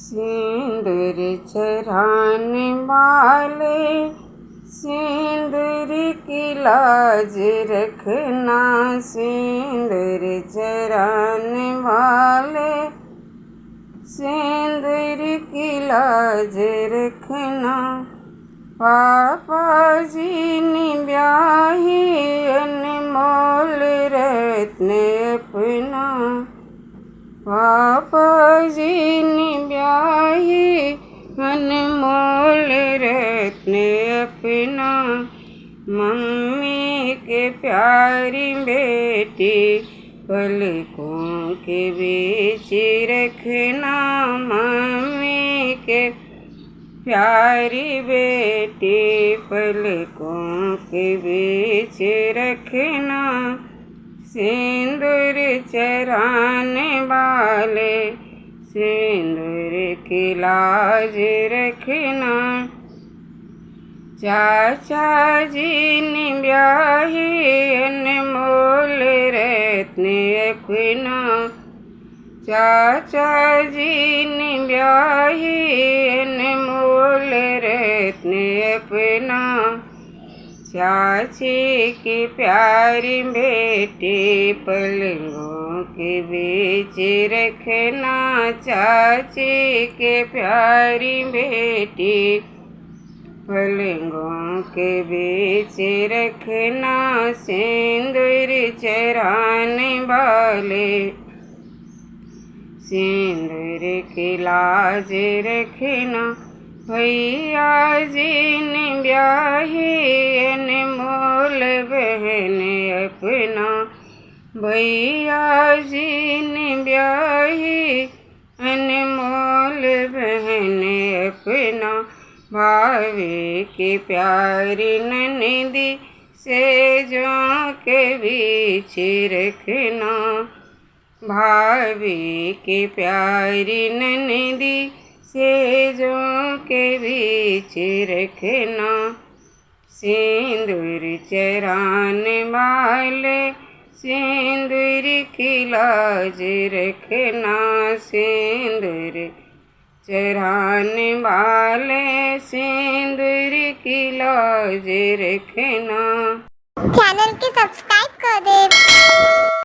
सिंदूर चढ़ाने वाले सिंदूर की लाज रखना। सिंदूर चढ़ाने वाले सिंदूर की लाज रखना। पापा जी ने ब्याही अनमोल रत्न अपना। पापा जी ने ब्याही अनमोल रत्न अपना। मम्मी के प्यारी बेटी पलकों के बीच रखना। मम्मी के प्यारी बेटी पलकों के बीच रखना। सिंदूर चढ़ाने वाले सिंदूर की लाज रखना। चाचा जी ने ब्याही अनमोल रत्न अपना। चाचा जी ने ब्याही अनमोल रत्न अपना। चाची की प्यारी बेटी पलकों के बीच रखना। चाची के प्यारी बेटी पलकों के बीच रखना। सिंदूर चढ़ाने वाले सिंदूर की लाज रखना। भैया जी ने ब्याही अनमोल बहन अपना। भैया जी ने ब्याही अनमोल बहन अपना। भाभी की प्यारी ननदी सेजों के बीच रखना। भाभी की प्यारी ननदी सेजों के बीच रखना। सिंदूर चढ़ाने वाले सिंदूर की लाज रखना। सिंदूर चढ़ाने वाले सिंदूर की लाज रखना। चैनल के सब्सक्राइब कर दे।